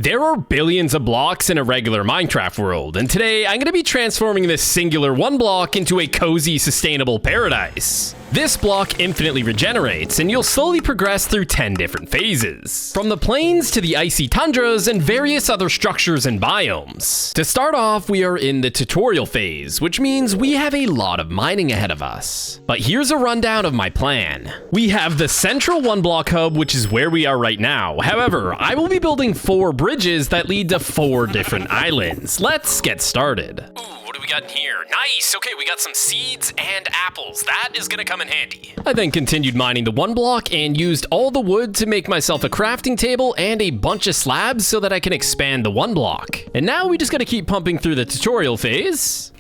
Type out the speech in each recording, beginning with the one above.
There are billions of blocks in a regular Minecraft world, and today I'm going to be transforming this singular one block into a cozy, sustainable paradise. This block infinitely regenerates, and you'll slowly progress through 10 different phases, from the plains to the icy tundras and various other structures and biomes. To start off, we are in the tutorial phase, which means we have a lot of mining ahead of us. But here's a rundown of my plan. We have the central one block hub, which is where we are right now. However, I will be building 4 bridges that lead to 4 different islands. Let's get started. Ooh, what do we got in here? Nice! Okay, we got some seeds and apples. That is gonna come in handy. I then continued mining the one block and used all the wood to make myself a crafting table and a bunch of slabs so that I can expand the one block. And now we just gotta keep pumping through the tutorial phase.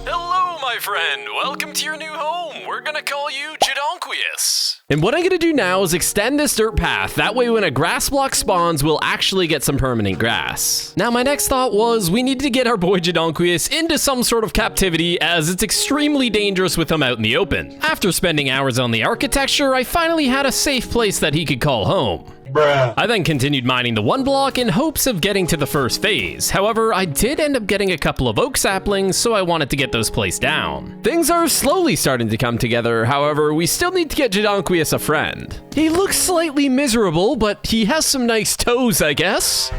Hello, my friend. Welcome to your new home. We're gonna call you Jadonquius. And what I'm gonna do now is extend this dirt path. That way when a grass block spawns, we'll actually get some permanent grass. Now my next thought was we need to get our boy Jadonquius into some sort of captivity, as it's extremely dangerous with him out in the open. After spending hours on the architecture, I finally had a safe place that he could call home. Bruh. I then continued mining the one block in hopes of getting to the first phase. However, I did end up getting a couple of oak saplings, so I wanted to get those placed down. Things are slowly starting to come together. However, we still need to get Jadonquius a friend. He looks slightly miserable, but he has some nice toes, I guess.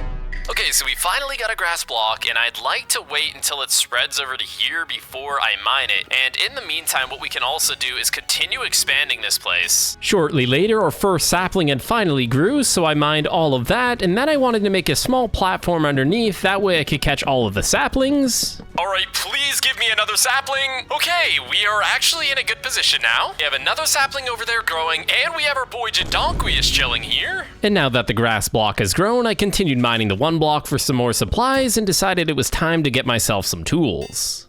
Okay, so we finally got a grass block, and I'd like to wait until it spreads over to here before I mine it. And in the meantime, what we can also do is continue expanding this place. Shortly later, our first sapling had finally grew, so I mined all of that, and then I wanted to make a small platform underneath. That way I could catch all of the saplings. All right, please give me another sapling. Okay, we are actually in a good position now. We have another sapling over there growing, and we have our boy Jadonquius chilling here. And now that the grass block has grown, I continued mining the one block for some more supplies and decided it was time to get myself some tools.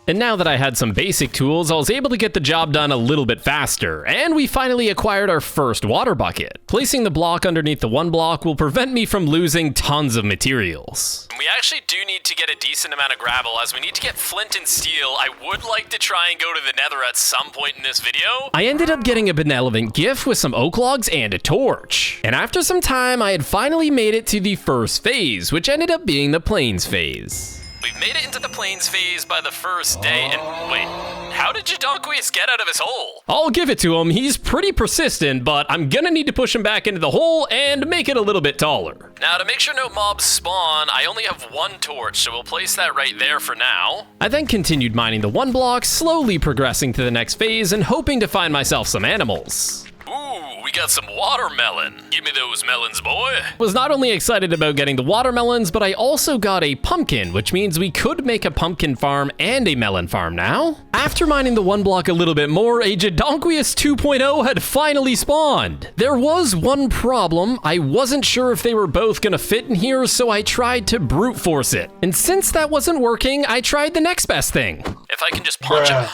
And now that I had some basic tools, I was able to get the job done a little bit faster, and we finally acquired our first water bucket. Placing the block underneath the one block will prevent me from losing tons of materials. We actually do need to get a decent amount of gravel, as we need to get flint and steel. I would like to try and go to the nether at some point in this video. I ended up getting a benevolent gift with some oak logs and a torch. And after some time, I had finally made it to the first phase, which ended up being the plains phase. We've made it into the plains phase by the first day, and wait, how did Jadonquius get out of his hole? I'll give it to him, he's pretty persistent, but I'm gonna need to push him back into the hole and make it a little bit taller. Now to make sure no mobs spawn, I only have 1 torch, so we'll place that right there for now. I then continued mining the one block, slowly progressing to the next phase and hoping to find myself some animals. Ooh, we got some watermelon. Give me those melons, boy. Was not only excited about getting the watermelons, but I also got a pumpkin, which means we could make a pumpkin farm and a melon farm now. After mining the one block a little bit more, a Jadonquius 2.0 had finally spawned. There was one problem. I wasn't sure if they were both gonna fit in here, so I tried to brute force it. And since that wasn't working, I tried the next best thing. If I can just punch him.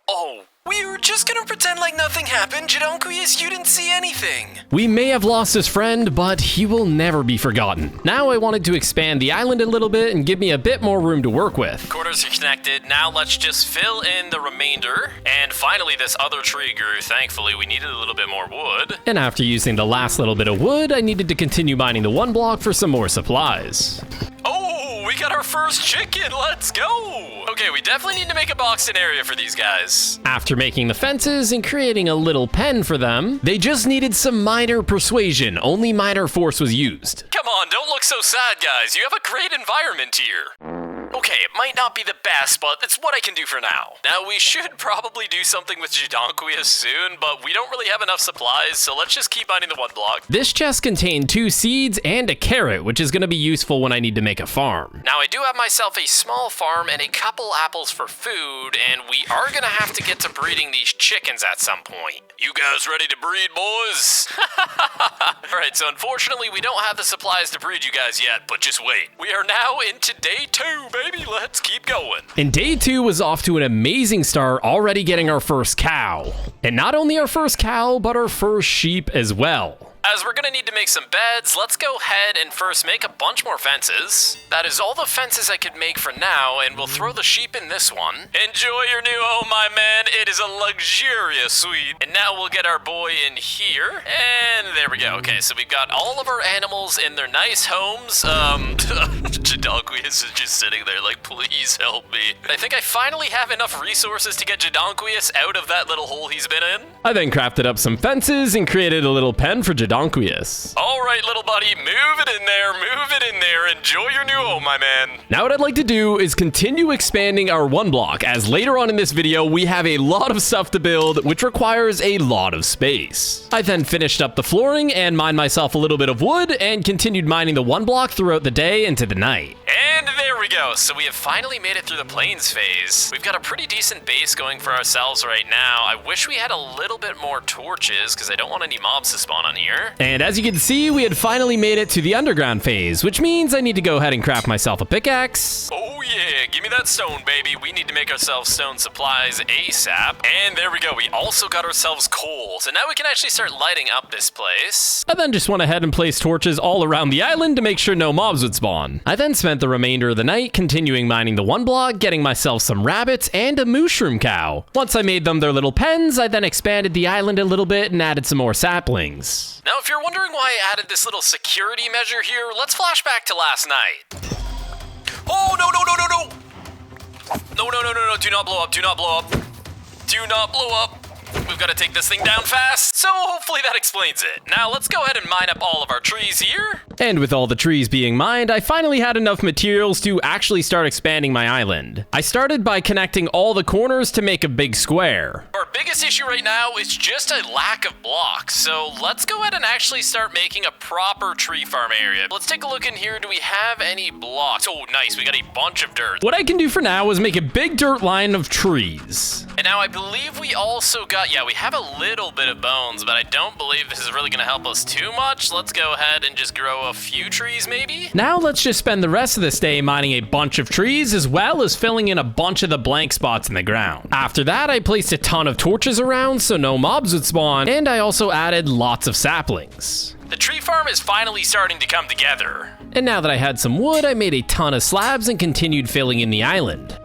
Oh. We were just gonna pretend like nothing happened. Jadonquius, you didn't see anything. We may have lost his friend, but he will never be forgotten. Now I wanted to expand the island a little bit and give me a bit more room to work with. Quarters are connected. Now let's just fill in the remainder. And finally, this other tree grew. Thankfully, we needed a little bit more wood. And after using the last little bit of wood, I needed to continue mining the one block for some more supplies. Oh, we got our first chicken. Let's go. Okay, we definitely need to make a boxed-in area for these guys. After making the fences and creating a little pen for them, they just needed some minor persuasion. Only minor force was used. Come on, don't look so sad, guys. You have a great environment here. Okay, it might not be the best, but it's what I can do for now. Now, we should probably do something with Jadonquius soon, but we don't really have enough supplies, so let's just keep mining the one block. This chest contained 2 seeds and a carrot, which is going to be useful when I need to make a farm. Now, I do have myself a small farm and a couple apples for food, and we are going to have to get to breeding these chickens at some point. You guys ready to breed, boys? Alright, so unfortunately, we don't have the supplies to breed you guys yet, but just wait. We are now into day 2, baby. Let's keep going. And day 2 was off to an amazing start, already getting our first cow. And not only our first cow, but our first sheep as well. As we're gonna need to make some beds, let's go ahead and first make a bunch more fences. That is all the fences I could make for now, and we'll throw the sheep in this one. Enjoy your new home, my man. It is a luxurious suite. And now we'll get our boy in here. And there we go. Okay, so we've got all of our animals in their nice homes. Jadonquius is just sitting there like, please help me. I think I finally have enough resources to get Jadonquius out of that little hole he's been in. I then crafted up some fences and created a little pen for Jadonquius. All right, little buddy, move it in there, move it in there. Enjoy your new home, my man. Now what I'd like to do is continue expanding our one block, as later on in this video, we have a lot of stuff to build, which requires a lot of space. I then finished up the flooring and mined myself a little bit of wood and continued mining the one block throughout the day into the night. And there we go. So we have finally made it through the plains phase. We've got a pretty decent base going for ourselves right now. I wish we had a little bit more torches because I don't want any mobs to spawn on here. And as you can see, we had finally made it to the underground phase, which means I need to go ahead and craft myself a pickaxe. Oh yeah, give me that stone, baby. We need to make ourselves stone supplies ASAP. And there we go. We also got ourselves coal. So now we can actually start lighting up this place. I then just went ahead and placed torches all around the island to make sure no mobs would spawn. I then spent the remainder of the night continuing mining the one block, getting myself some rabbits and a mushroom cow. Once I made them their little pens, I then expanded the island a little bit and added some more saplings. Now, if you're wondering why I added this little security measure here, let's flash back to last night. Oh, no, no, no, no, no! No, no, no, no, no, do not blow up, do not blow up. Do not blow up. We've got to take this thing down fast, so hopefully that explains it. Now let's go ahead and mine up all of our trees here. And with all the trees being mined, I finally had enough materials to actually start expanding my island. I started by connecting all the corners to make a big square. Our biggest issue right now is just a lack of blocks, so let's go ahead and actually start making a proper tree farm area. Let's take a look in here. Do we have any blocks? Oh, nice. We got a bunch of dirt. What I can do for now is make a big dirt line of trees. And now I believe we also got, yeah, we have a little bit of bones, but I don't believe this is really going to help us too much. Let's go ahead and just grow a few trees maybe. Now let's just spend the rest of this day mining a bunch of trees as well as filling in a bunch of the blank spots in the ground. After that, I placed a ton of torches around so no mobs would spawn, and I also added lots of saplings. The tree farm is finally starting to come together. And now that I had some wood, I made a ton of slabs and continued filling in the island.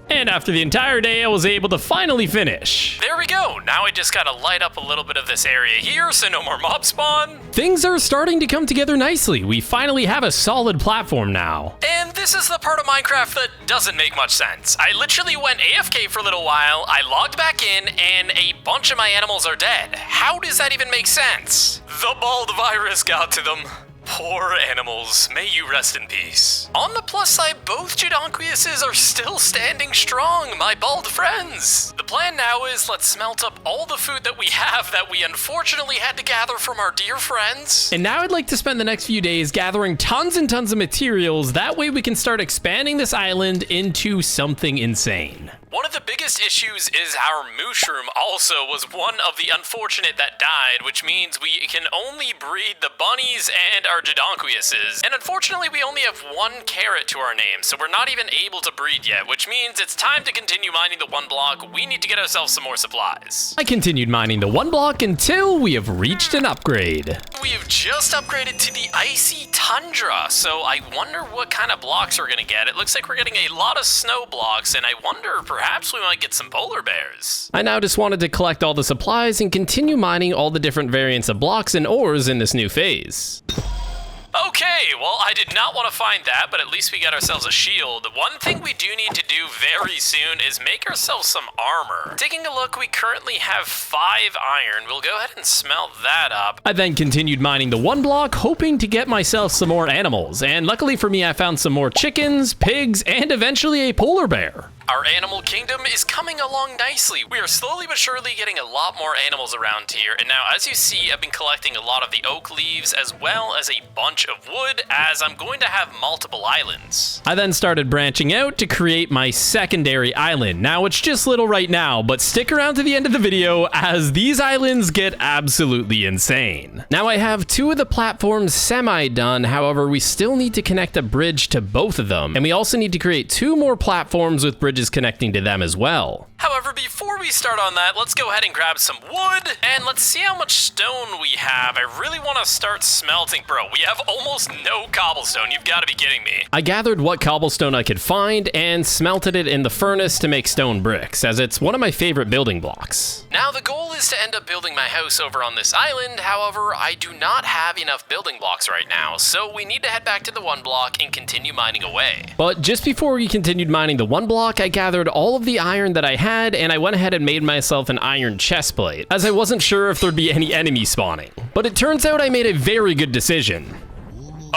And after the entire day, I was able to finally finish. There we go. Now I just gotta light up a little bit of this area here so no more mob spawn. Things are starting to come together nicely. We finally have a solid platform now. And this is the part of Minecraft that doesn't make much sense. I literally went AFK for a little while, I logged back in, and a bunch of my animals are dead. How does that even make sense? The bald virus got to them. Poor animals, may you rest in peace. On the plus side, both Jadonquiuses are still standing strong, my bald friends. The plan now is let's smelt up all the food that we have that we unfortunately had to gather from our dear friends. And now I'd like to spend the next few days gathering tons and tons of materials. That way we can start expanding this island into something insane. One of the biggest issues is our mushroom also was one of the unfortunate that died, which means we can only breed the bunnies and our Jadonquiuses. And unfortunately, we only have one carrot to our name, so we're not even able to breed yet, which means it's time to continue mining the one block. We need to get ourselves some more supplies. I continued mining the one block until we have reached an upgrade. We have just upgraded to the icy tundra, so I wonder what kind of blocks we're gonna get. It looks like we're getting a lot of snow blocks, and I wonder perhaps we might get some polar bears. I now just wanted to collect all the supplies and continue mining all the different variants of blocks and ores in this new phase. Okay, well, I did not want to find that, but at least we got ourselves a shield. One thing we do need to do very soon is make ourselves some armor. Taking a look, we currently have 5 iron. We'll go ahead and smelt that up. I then continued mining the one block, hoping to get myself some more animals. And luckily for me, I found some more chickens, pigs, and eventually a polar bear. Our animal kingdom is coming along nicely. We are slowly but surely getting a lot more animals around here. And now, as you see, I've been collecting a lot of the oak leaves as well as a bunch of wood, as I'm going to have multiple islands. I then started branching out to create my secondary island. Now, it's just little right now, but stick around to the end of the video as these islands get absolutely insane. Now, I have 2 of the platforms semi-done. However, we still need to connect a bridge to both of them. And we also need to create 2 more platforms with bridges connecting to them as well. However, before we start on that, let's go ahead and grab some wood, and let's see how much stone we have. I really want to start smelting. Bro, we have almost no cobblestone. You've got to be kidding me. I gathered what cobblestone I could find and smelted it in the furnace to make stone bricks, as it's one of my favorite building blocks. Now, the goal is to end up building my house over on this island. However, I do not have enough building blocks right now, so we need to head back to the one block and continue mining away. But just before we continued mining the one block, I gathered all of the iron that I had, and I went ahead and made myself an iron chest plate, as I wasn't sure if there'd be any enemies spawning. But it turns out I made a very good decision.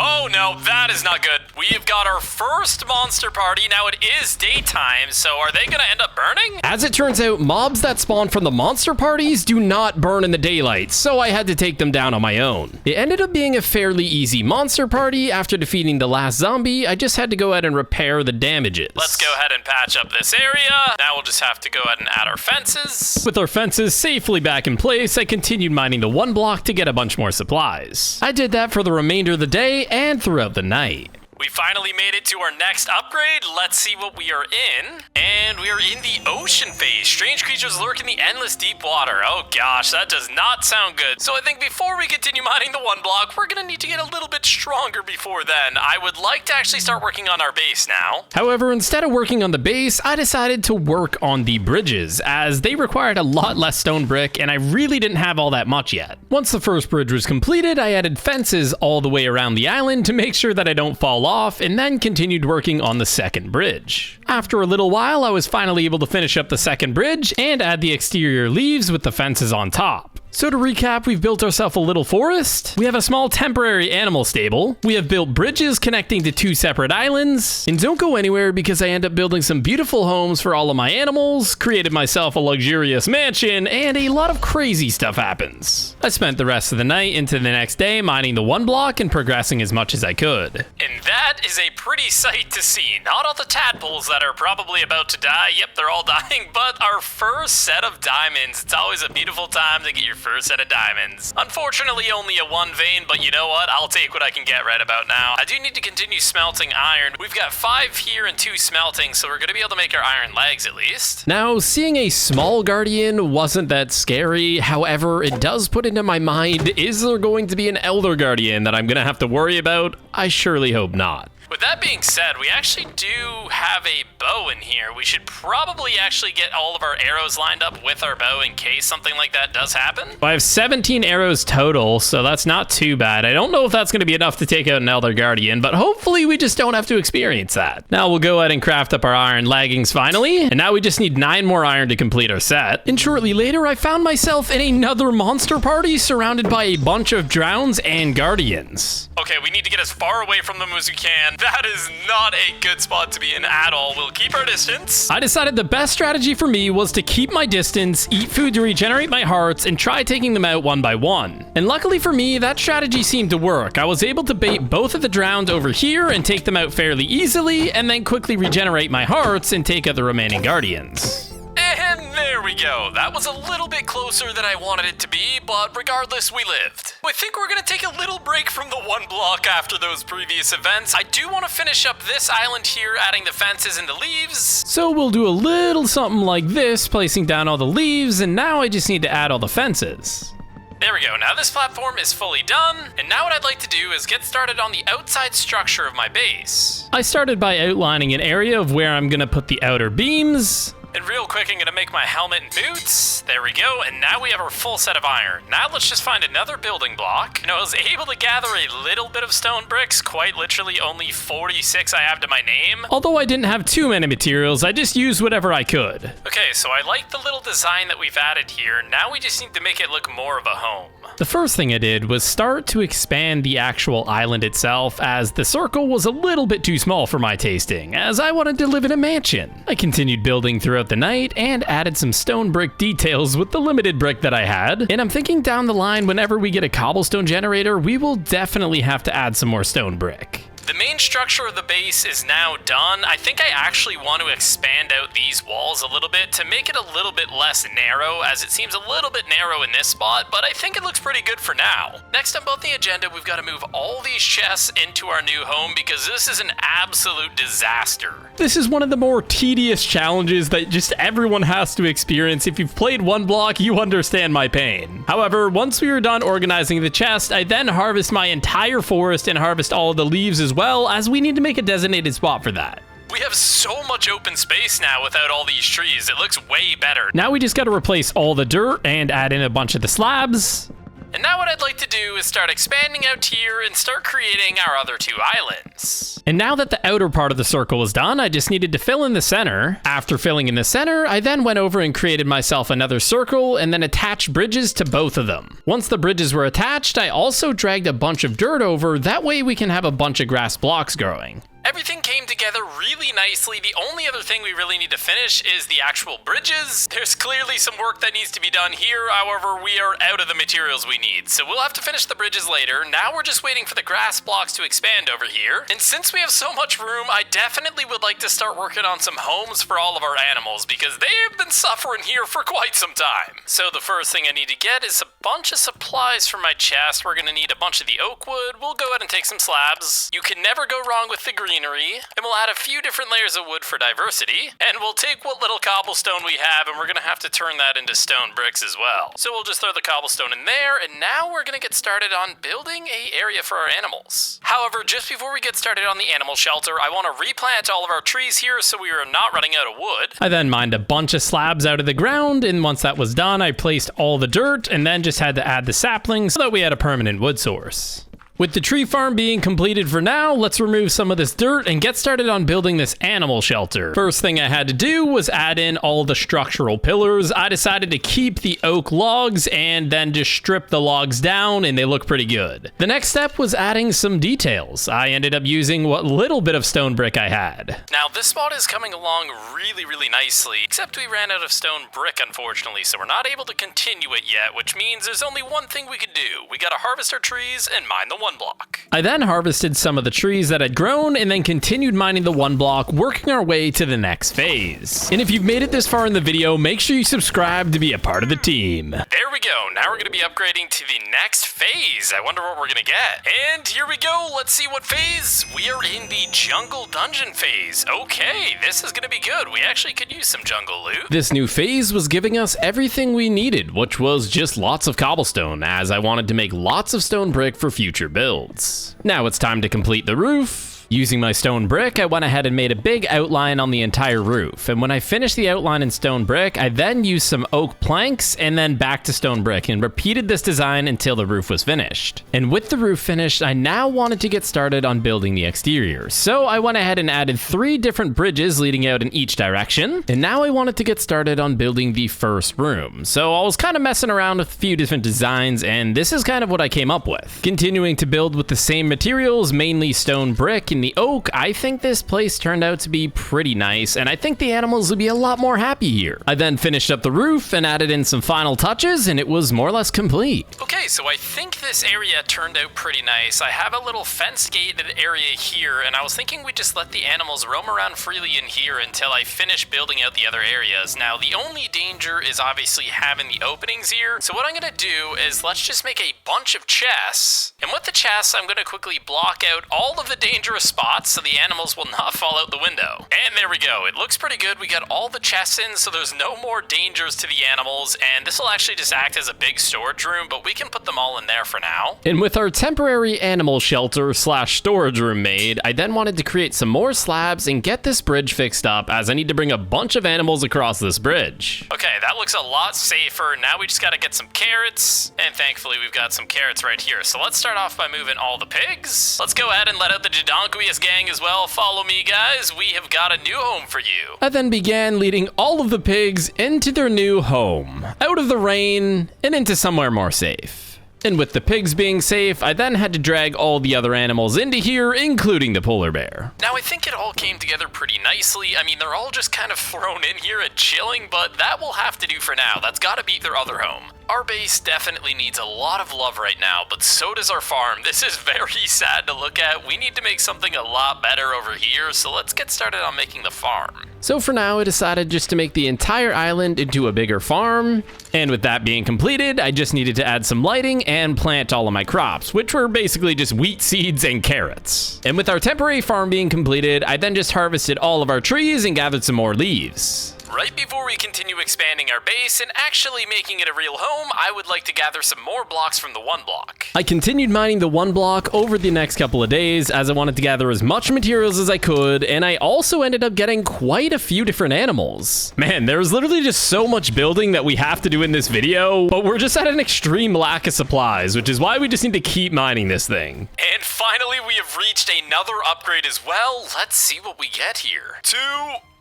Oh no, that is not good. We've got our first monster party. Now it is daytime, so are they gonna end up burning? As it turns out, mobs that spawn from the monster parties do not burn in the daylight, so I had to take them down on my own. It ended up being a fairly easy monster party. After defeating the last zombie, I just had to go ahead and repair the damages. Let's go ahead and patch up this area. Now we'll just have to go ahead and add our fences. With our fences safely back in place, I continued mining the one block to get a bunch more supplies. I did that for the remainder of the day and throughout the night. We finally made it to our next upgrade. Let's see what we are in. And we are in the ocean phase. Strange creatures lurk in the endless deep water. Oh gosh, that does not sound good. So I think before we continue mining the one block, we're gonna need to get a little bit stronger before then. I would like to actually start working on our base now. However, instead of working on the base, I decided to work on the bridges, as they required a lot less stone brick, and I really didn't have all that much yet. Once the first bridge was completed, I added fences all the way around the island to make sure that I don't fall off, and then continued working on the second bridge. After a little while, I was finally able to finish up the second bridge and add the exterior leaves with the fences on top. So to recap, we've built ourselves a little forest, we have a small temporary animal stable, we have built bridges connecting to 2 separate islands, and don't go anywhere because I end up building some beautiful homes for all of my animals, created myself a luxurious mansion, and a lot of crazy stuff happens. I spent the rest of the night into the next day mining the one block and progressing as much as I could. And that is a pretty sight to see. Not all the tadpoles that are probably about to die, yep, they're all dying, but our first set of diamonds. It's always a beautiful time to get your first set of diamonds. Unfortunately, only a 1 vein, but you know what? I'll take what I can get right about now. I do need to continue smelting iron. We've got 5 here and 2 smelting, so we're gonna be able to make our iron legs at least. Now, seeing a small guardian wasn't that scary. However, it does put into my mind, is there going to be an elder guardian that I'm gonna have to worry about? I surely hope not. With that being said, we actually do have a bow in here. We should probably actually get all of our arrows lined up with our bow in case something like that does happen. I have 17 arrows total, so that's not too bad. I don't know if that's going to be enough to take out an Elder Guardian, but hopefully we just don't have to experience that. Now we'll go ahead and craft up our iron leggings finally, and now we just need 9 more iron to complete our set. And shortly later, I found myself in another monster party surrounded by a bunch of drowns and guardians. Okay, we need to get as far away from them as we can. That is not a good spot to be in at all. We'll keep our distance. I decided the best strategy for me was to keep my distance, eat food to regenerate my hearts, and try taking them out one by one. And luckily for me, that strategy seemed to work. I was able to bait both of the drowned over here and take them out fairly easily, and then quickly regenerate my hearts and take out the remaining guardians. And there we go. That was a little bit closer than I wanted it to be, but regardless, we lived. I think we're gonna take a little break from the one block after those previous events. I do want to finish up this island here, adding the fences and the leaves. So we'll do a little something like this, placing down all the leaves, and now I just need to add all the fences. There we go. Now this platform is fully done, and now what I'd like to do is get started on the outside structure of my base. I started by outlining an area of where I'm gonna put the outer beams. And real quick, I'm gonna make my helmet and boots. There we go, and now we have our full set of iron. Now let's just find another building block. I was able to gather a little bit of stone bricks, quite literally only 46 I have to my name. Although I didn't have too many materials, I just used whatever I could. Okay, so I like the little design that we've added here. Now we just need to make it look more of a home. The first thing I did was start to expand the actual island itself, as the circle was a little bit too small for my tasting, as I wanted to live in a mansion. I continued building throughout the night and added some stone brick details with the limited brick that I had. And I'm thinking down the line, whenever we get a cobblestone generator, we will definitely have to add some more stone brick. The main structure of the base is now done. I think I actually want to expand out these walls a little bit to make it a little bit less narrow, as it seems a little bit narrow in this spot, but I think it looks pretty good for now. Next up on the agenda, we've got to move all these chests into our new home because this is an absolute disaster. This is one of the more tedious challenges that just everyone has to experience. If you've played one block, you understand my pain. However, once we were done organizing the chest, I then harvest my entire forest and harvest all of the leaves as well, as we need to make a designated spot for that. We have so much open space now without all these trees. It looks way better. Now we just got to replace all the dirt and add in a bunch of the slabs. And now what I'd like to do is start expanding out here and start creating our other two islands. And now that the outer part of the circle is done, I just needed to fill in the center. After filling in the center, I then went over and created myself another circle and then attached bridges to both of them. Once the bridges were attached, I also dragged a bunch of dirt over. That way we can have a bunch of grass blocks growing. Everything came together really nicely. The only other thing we really need to finish is the actual bridges. There's clearly some work that needs to be done here. However, we are out of the materials we need, so we'll have to finish the bridges later. Now we're just waiting for the grass blocks to expand over here. And since we have so much room, I definitely would like to start working on some homes for all of our animals because they have been suffering here for quite some time. So the first thing I need to get is a bunch of supplies for my chest. We're gonna need a bunch of the oak wood. We'll go ahead and take some slabs. You can never go wrong with the greenery. And we'll add a few different layers of wood for diversity, and we'll take what little cobblestone we have, and we're gonna have to turn that into stone bricks as well. So we'll just throw the cobblestone in there, and now we're gonna get started on building an area for our animals. However, just before we get started on the animal shelter, I want to replant all of our trees here so we are not running out of wood. I then mined a bunch of slabs out of the ground, and once that was done, I placed all the dirt, and then just had to add the saplings so that we had a permanent wood source. With the tree farm being completed for now, let's remove some of this dirt and get started on building this animal shelter. First thing I had to do was add in all the structural pillars. I decided to keep the oak logs and then just strip the logs down, and they look pretty good. The next step was adding some details. I ended up using what little bit of stone brick I had. Now this spot is coming along really nicely, except we ran out of stone brick unfortunately, so we're not able to continue it yet, which means there's only one thing we could do. We gotta harvest our trees and mine the one block. I then harvested some of the trees that had grown and then continued mining the one block, working our way to the next phase. And if you've made it this far in the video, make sure you subscribe to be a part of the team. There we go. Now we're going to be upgrading to the next phase. I wonder what we're going to get. And here we go. Let's see what phase. We are in the jungle dungeon phase. Okay, this is going to be good. We actually could use some jungle loot. This new phase was giving us everything we needed, which was just lots of cobblestone, as I wanted to make lots of stone brick for future builds. Now it's time to complete the roof. Using my stone brick, I went ahead and made a big outline on the entire roof. And when I finished the outline in stone brick, I then used some oak planks and then back to stone brick and repeated this design until the roof was finished. And with the roof finished, I now wanted to get started on building the exterior. So I went ahead and added 3 different bridges leading out in each direction. And now I wanted to get started on building the first room. So I was kind of messing around with a few different designs, and this is kind of what I came up with. Continuing to build with the same materials, mainly stone brick and the oak, I think this place turned out to be pretty nice, and I think the animals will be a lot more happy here. I then finished up the roof and added in some final touches, and it was more or less complete. Okay, so I think this area turned out pretty nice. I have a little fence gated area here, and I was thinking we'd just let the animals roam around freely in here until I finish building out the other areas. Now, the only danger is obviously having the openings here, so what I'm gonna do is let's just make a bunch of chests, and with the chests, I'm gonna quickly block out all of the dangerous spots so the animals will not fall out the window. And there we go. It looks pretty good. We got all the chests in, so there's no more dangers to the animals, and this will actually just act as a big storage room, but we can put them all in there for now. And with our temporary animal shelter slash storage room made, I then wanted to create some more slabs and get this bridge fixed up, as I need to bring a bunch of animals across this bridge. Okay, that looks a lot safer. Now we just gotta get some carrots, and thankfully we've got some carrots right here. So let's start off by moving all the pigs. Let's go ahead and let out the Jadonquius gang as well. Follow me, guys. We have got a new home for you. I then began leading all of the pigs into their new home, out of the rain and into somewhere more safe. And with the pigs being safe, I then had to drag all the other animals into here, including the polar bear. Now, I think it all came together pretty nicely. I mean, they're all just kind of thrown in here and chilling, but that will have to do for now. That's gotta be their other home. our base definitely needs a lot of love right now, but so does our farm. This is very sad to look at. We need to make something a lot better over here, so let's get started on making the farm. So for now, I decided just to make the entire island into a bigger farm, and with that being completed, I just needed to add some lighting and plant all of my crops, which were basically just wheat seeds and carrots. And with our temporary farm being completed, I then just harvested all of our trees and gathered some more leaves. Right before we continue expanding our base and actually making it a real home, I would like to gather some more blocks from the one block. I continued mining the one block over the next couple of days as I wanted to gather as much materials as I could, and I also ended up getting quite a few different animals. Man, there's literally just so much building that we have to do in this video, but we're just at an extreme lack of supplies, which is why we just need to keep mining this thing. And finally, we have reached another upgrade as well. Let's see what we get here. 2,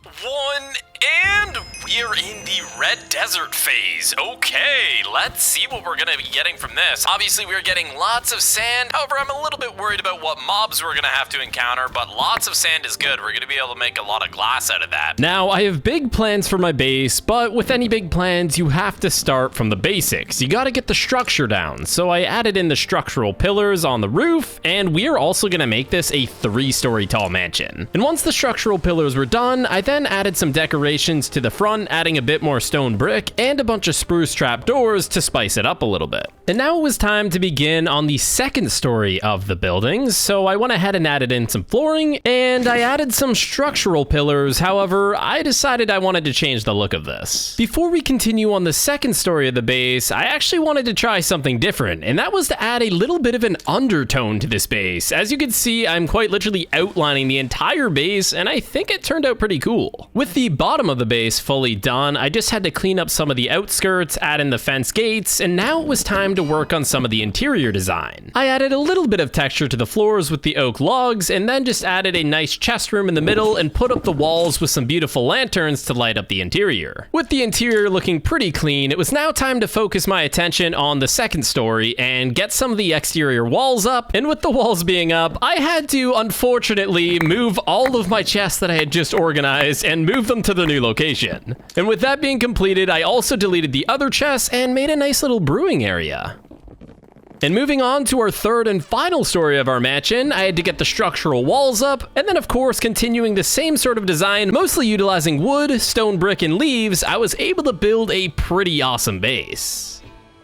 1, and we're in the red desert phase. Okay, let's see what we're gonna be getting from this. Obviously, we're getting lots of sand. However, I'm a little bit worried about what mobs we're gonna have to encounter, but lots of sand is good. We're gonna be able to make a lot of glass out of that. Now, I have big plans for my base, but with any big plans, you have to start from the basics. You gotta get the structure down. So I added in the structural pillars on the roof, and we're also gonna make this a 3-story tall mansion. And once the structural pillars were done, I then added some decorations to the front, adding a bit more stone brick and a bunch of spruce trap doors to spice it up a little bit. And now it was time to begin on the 2nd story of the buildings, so I went ahead and added in some flooring, and I added some structural pillars. However, I decided I wanted to change the look of this. Before we continue on the 2nd story of the base, I actually wanted to try something different, and that was to add a little bit of an undertone to this base. As you can see, I'm quite literally outlining the entire base, and I think it turned out pretty cool. With the bottom of the base fully done, I just had to clean up some of the outskirts, add in the fence gates, and now it was time to work on some of the interior design. I added a little bit of texture to the floors with the oak logs, and then just added a nice chest room in the middle and put up the walls with some beautiful lanterns to light up the interior. With the interior looking pretty clean, it was now time to focus my attention on the 2nd story and get some of the exterior walls up, and with the walls being up, I had to, unfortunately, move all of my chests that I had just organized and move them to the new location. And with that being completed, I also deleted the other chests and made a nice little brewing area. And moving on to our 3rd and final story of our mansion, I had to get the structural walls up, and then of course continuing the same sort of design, mostly utilizing wood, stone brick, and leaves, I was able to build a pretty awesome base.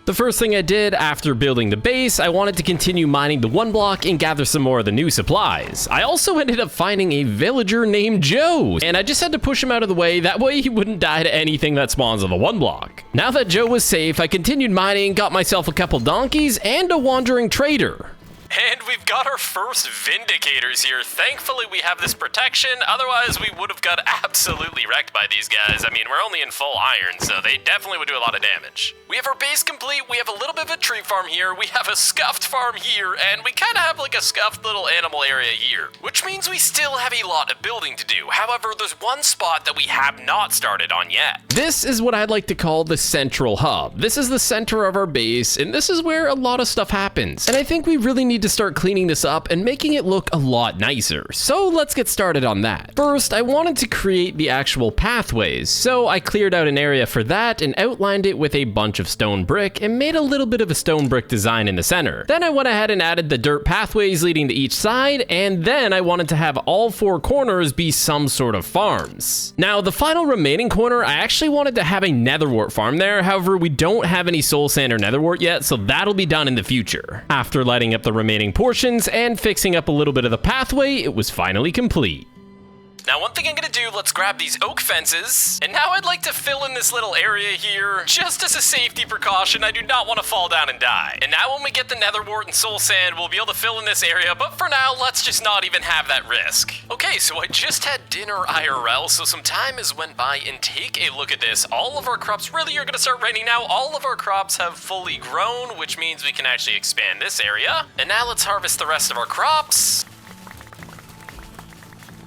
The first thing I did after building the base, I wanted to continue mining the one block and gather some more of the new supplies. I also ended up finding a villager named Joe, and I just had to push him out of the way, that way he wouldn't die to anything that spawns on the one block. Now that Joe was safe, I continued mining, got myself a couple donkeys, and a wandering trader. And we've got our first Vindicators here. Thankfully, we have this protection. Otherwise, we would have got absolutely wrecked by these guys. I mean, we're only in full iron, so they definitely would do a lot of damage. We have our base complete. We have a little bit of a tree farm here. We have a scuffed farm here, and we kind of have like a scuffed little animal area here, which means we still have a lot of building to do. However, there's one spot that we have not started on yet. This is what I'd like to call the central hub. This is the center of our base, and this is where a lot of stuff happens. And I think we really need to start cleaning this up and making it look a lot nicer. So let's get started on that. First, I wanted to create the actual pathways. So I cleared out an area for that and outlined it with a bunch of stone brick and made a little bit of a stone brick design in the center. Then I went ahead and added the dirt pathways leading to each side, and then I wanted to have all 4 corners be some sort of farms. Now, the final remaining corner, I actually wanted to have a netherwort farm there. However, we don't have any soul sand or netherwort yet, so that'll be done in the future. After lighting up the remaining portions and fixing up a little bit of the pathway, it was finally complete. Now, one thing I'm gonna do, let's grab these oak fences, and now I'd like to fill in this little area here, just as a safety precaution. I do not want to fall down and die. And now when we get the netherwort and soul sand, we'll be able to fill in this area, but for now, let's just not even have that risk. Okay, so I just had dinner IRL, so some time has went by, and take a look at this. All of our crops really are gonna start raining now. All of our crops have fully grown, which means we can actually expand this area. And now let's harvest the rest of our crops.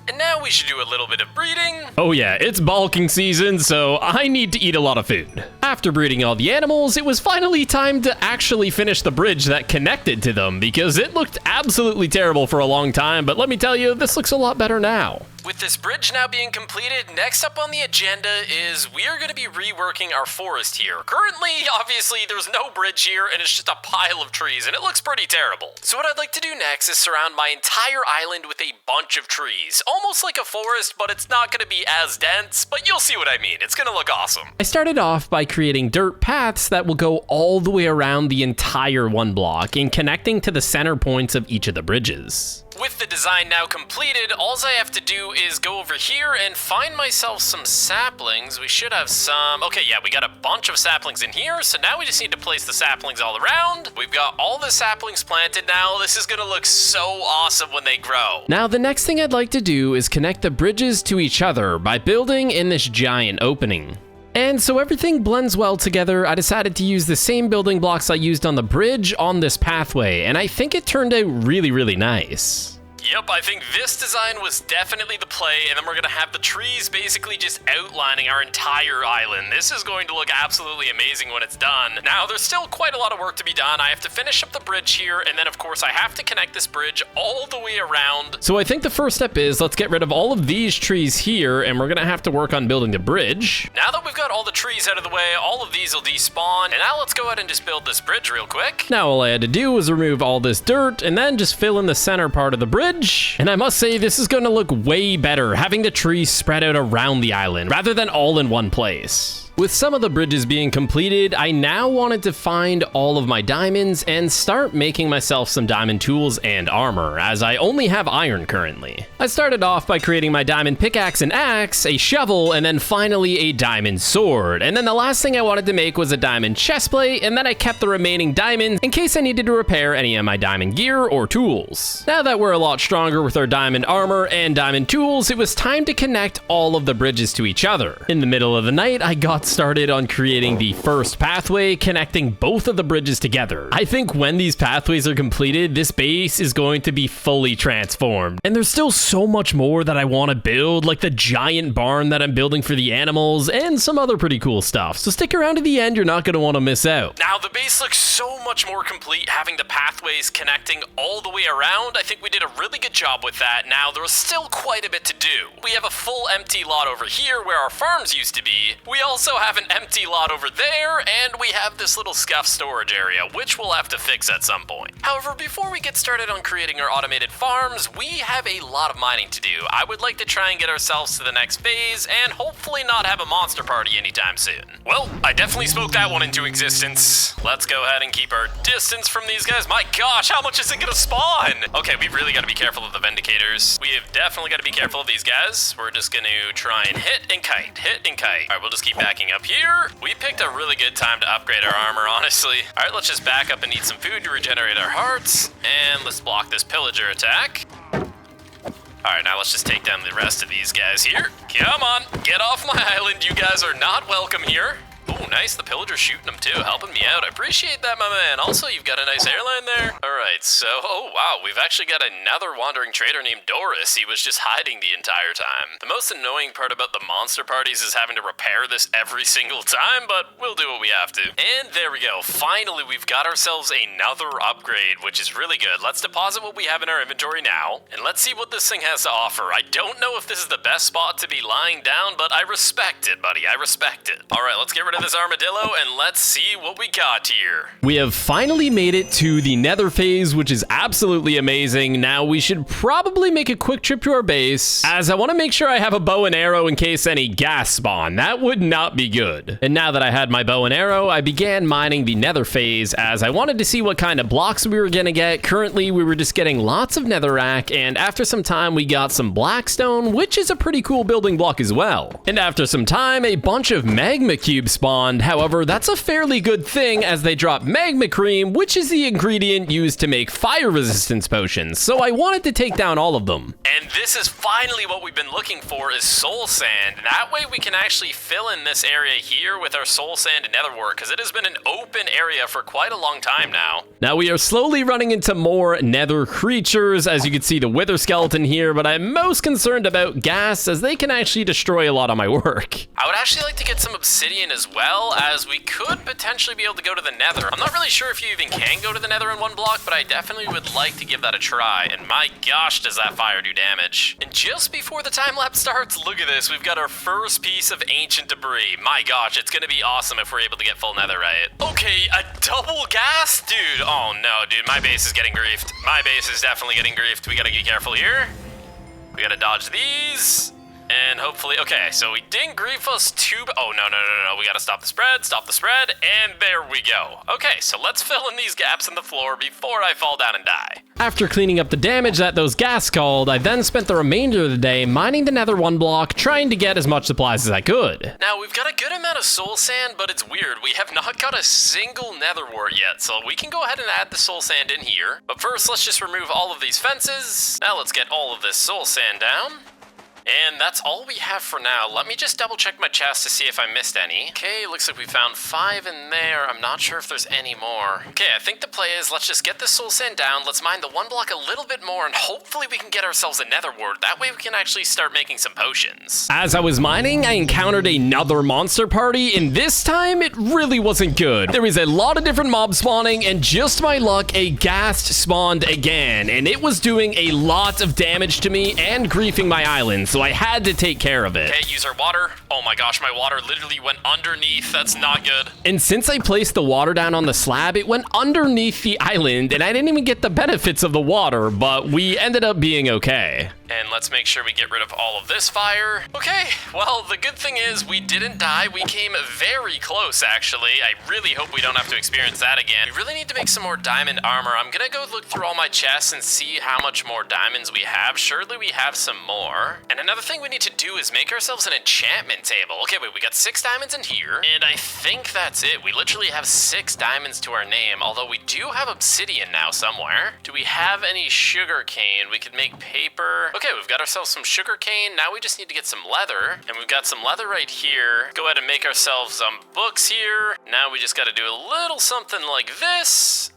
And now we should do a little bit of breeding. Oh yeah, it's bulking season, so I need to eat a lot of food. After breeding all the animals, it was finally time to actually finish the bridge that connected to them, because it looked absolutely terrible for a long time, but let me tell you, this looks a lot better now. With this bridge now being completed, next up on the agenda is we are going to be reworking our forest here. Currently, obviously, there's no bridge here, and it's just a pile of trees, and it looks pretty terrible. So what I'd like to do next is surround my entire island with a bunch of trees. Almost like a forest, but it's not going to be as dense, but you'll see what I mean. It's going to look awesome. I started off by creating dirt paths that will go all the way around the entire one block and connecting to the center points of each of the bridges. With the design now completed, all I have to do is go over here and find myself some saplings. We should have some. Okay, yeah, we got a bunch of saplings in here, so now we just need to place the saplings all around. We've got all the saplings planted now. This is gonna look so awesome when they grow. Now, the next thing I'd like to do is connect the bridges to each other by building in this giant opening. And so everything blends well together, I decided to use the same building blocks I used on the bridge on this pathway, and I think it turned out really, really nice. Yep, I think this design was definitely the play, and then we're gonna have the trees basically just outlining our entire island. This is going to look absolutely amazing when it's done. Now, there's still quite a lot of work to be done. I have to finish up the bridge here, and then of course I have to connect this bridge all the way around. So I think the first step is let's get rid of all of these trees here, and we're gonna have to work on building the bridge. Now that we've got all the trees out of the way, all of these will despawn, and now let's go ahead and just build this bridge real quick. Now all I had to do was remove all this dirt, and then just fill in the center part of the bridge. And I must say, this is gonna look way better having the trees spread out around the island rather than all in one place. With some of the bridges being completed, I now wanted to find all of my diamonds and start making myself some diamond tools and armor, as I only have iron currently. I started off by creating my diamond pickaxe and axe, a shovel, and then finally a diamond sword. And then the last thing I wanted to make was a diamond chestplate, and then I kept the remaining diamonds in case I needed to repair any of my diamond gear or tools. Now that we're a lot stronger with our diamond armor and diamond tools, it was time to connect all of the bridges to each other. In the middle of the night, I got started on creating the first pathway, connecting both of the bridges together. I think when these pathways are completed, this base is going to be fully transformed. And there's still so much more that I want to build, like the giant barn that I'm building for the animals and some other pretty cool stuff. So stick around to the end, you're not going to want to miss out. Now the base looks so much more complete having the pathways connecting all the way around. I think we did a really good job with that. Now there's still quite a bit to do. We have a full empty lot over here where our farms used to be. We also have an empty lot over there, and we have this little scuff storage area, which we'll have to fix at some point. However, before we get started on creating our automated farms, we have a lot of mining to do. I would like to try and get ourselves to the next phase, and hopefully not have a monster party anytime soon. Well, I definitely spoke that one into existence. Let's go ahead and keep our distance from these guys. My gosh, how much is it gonna spawn? Okay, we really gotta be careful of the Vindicators. We have definitely gotta be careful of these guys. We're just gonna try and hit and kite, hit and kite. All right, we'll just keep backing up here. We picked a really good time to upgrade our armor, honestly. All right, let's just back up and eat some food to regenerate our hearts. And let's block this pillager attack. All right, now let's just take down the rest of these guys here. Come on, get off my island. You guys are not welcome here. Oh, nice. The pillager's shooting them too, helping me out. I appreciate that, my man. Also, you've got a nice airline there. All right, so, oh, wow. We've actually got another wandering trader named Doris. He was just hiding the entire time. The most annoying part about the monster parties is having to repair this every single time, but we'll do what we have to. And there we go. Finally, we've got ourselves another upgrade, which is really good. Let's deposit what we have in our inventory now, and let's see what this thing has to offer. I don't know if this is the best spot to be lying down, but I respect it, buddy. I respect it. All right, let's get rid of this armadillo and let's see what we got here. We have finally made it to the nether phase, which is absolutely amazing. Now we should probably make a quick trip to our base, as I want to make sure I have a bow and arrow in case any gas spawn. That would not be good. And now that I had my bow and arrow, I began mining the nether phase, as I wanted to see what kind of blocks we were gonna get. Currently, we were just getting lots of netherrack, and after some time, we got some blackstone, which is a pretty cool building block as well. And after some time, a bunch of magma cubes spawned. However, that's a fairly good thing, as they drop magma cream, which is the ingredient used to make fire resistance potions, so I wanted to take down all of them. And this is finally what we've been looking for, is soul sand. That way we can actually fill in this area here with our soul sand and netherwort, because it has been an open area for quite a long time now. Now we are slowly running into more nether creatures, as you can see the wither skeleton here, but I'm most concerned about gas, as they can actually destroy a lot of my work. I would actually like to get some obsidian as well, as we could potentially be able to go to the nether. I'm not really sure if you even can go to the nether in one block, but I definitely would like to give that a try. And my gosh, does that fire do damage. damage. And just before the time lapse starts, look at this. We've got our first piece of ancient debris. My gosh, it's gonna be awesome if we're able to get full netherite. Okay, a double gas? Dude, oh no, dude, my base is getting griefed. My base is definitely getting griefed. We gotta be careful here. We gotta dodge these. And hopefully, okay, so we didn't grief us too, oh, no, we gotta stop the spread, and there we go. Okay, so let's fill in these gaps in the floor before I fall down and die. After cleaning up the damage that those gas caused, I then spent the remainder of the day mining the nether 1 block, trying to get as much supplies as I could. Now, we've got a good amount of soul sand, but it's weird. We have not got a single nether wart yet, so we can go ahead and add the soul sand in here. But first, let's just remove all of these fences. Now let's get all of this soul sand down. And that's all we have for now. Let me just double check my chest to see if I missed any. Okay, looks like we found 5 in there. I'm not sure if there's any more. Okay, I think the play is let's just get this soul sand down. Let's mine the 1 block a little bit more, and hopefully we can get ourselves a nether wart. That way we can actually start making some potions. As I was mining, I encountered another monster party, and this time it really wasn't good. There was a lot of different mobs spawning, and just my luck, a ghast spawned again, and it was doing a lot of damage to me and griefing my island. So I had to take care of it. Okay, use our water. Oh my gosh, my water literally went underneath. That's not good. And since I placed the water down on the slab, it went underneath the island, and I didn't even get the benefits of the water, but we ended up being okay. And let's make sure we get rid of all of this fire. Okay, well, the good thing is we didn't die. We came very close, actually. I really hope we don't have to experience that again. We really need to make some more diamond armor. I'm gonna go look through all my chests and see how much more diamonds we have. Surely we have some more. And another thing we need to do is make ourselves an enchantment table. Okay, wait, we got 6 diamonds in here, and I think that's it. We literally have 6 diamonds to our name, although we do have obsidian now somewhere. Do we have any sugar cane? We could make paper. Okay, we've got ourselves some sugar cane. Now we just need to get some leather, and we've got some leather right here. Go ahead and make ourselves some books here. Now we just got to do a little something like this.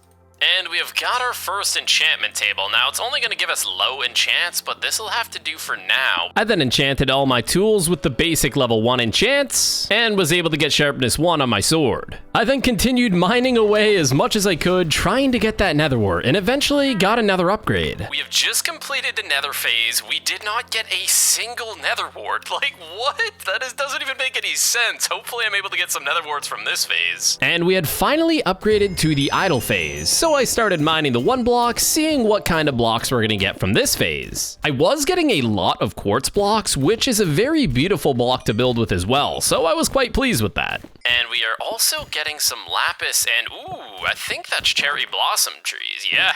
And we have got our first enchantment table. Now, it's only going to give us low enchants, but this will have to do for now. I then enchanted all my tools with the basic level 1 enchants, and was able to get sharpness 1 on my sword. I then continued mining away as much as I could, trying to get that nether wart, and eventually got another upgrade. We have just completed the nether phase. We did not get a single nether wart. Like, what? That doesn't even make any sense. Hopefully, I'm able to get some nether warts from this phase. And we had finally upgraded to the idle phase, so I started mining the 1 block, seeing what kind of blocks we're gonna get from this phase. I was getting a lot of quartz blocks, which is a very beautiful block to build with as well, so I was quite pleased with that. And we are also getting some lapis and, ooh, I think that's cherry blossom trees. Yeah,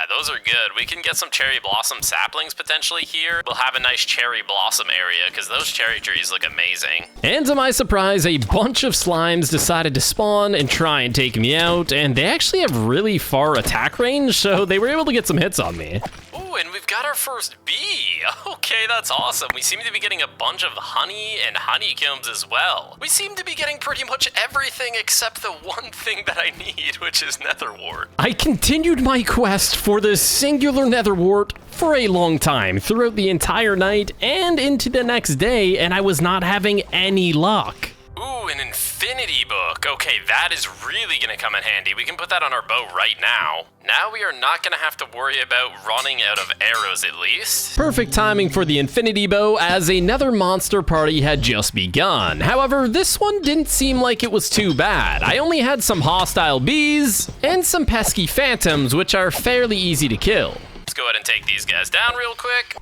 those are good. We can get some cherry blossom saplings potentially here. We'll have a nice cherry blossom area because those cherry trees look amazing. And to my surprise, a bunch of slimes decided to spawn and try and take me out, and they actually have really far attack range, so they were able to get some hits on me. Ooh, and we've got our first bee. Okay, that's awesome. We seem to be getting a bunch of honey and honeycombs as well. We seem to be getting pretty much everything except the one thing that I need, which is nether wart. I continued my quest for this singular nether wart for a long time, throughout the entire night and into the next day, and I was not having any luck. Ooh, an infinity book. Okay, that is really gonna come in handy. We can put that on our bow right now. Now we are not gonna have to worry about running out of arrows at least. Perfect timing for the infinity bow, as another monster party had just begun. However, this one didn't seem like it was too bad. I only had some hostile bees and some pesky phantoms, which are fairly easy to kill. Let's go ahead and take these guys down real quick.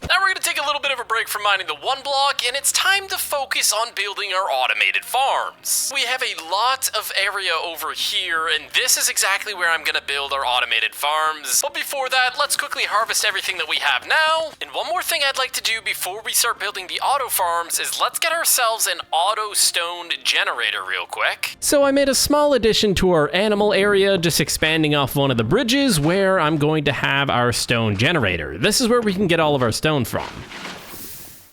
Now we're going to take a little bit of a break from mining the 1 block, and it's time to focus on building our automated farms. We have a lot of area over here, and this is exactly where I'm going to build our automated farms. But before that, let's quickly harvest everything that we have now. And one more thing I'd like to do before we start building the auto farms is let's get ourselves an auto stone generator real quick. So I made a small addition to our animal area, just expanding off one of the bridges where I'm going to have our stone generator. This is where we can get all of our stone from.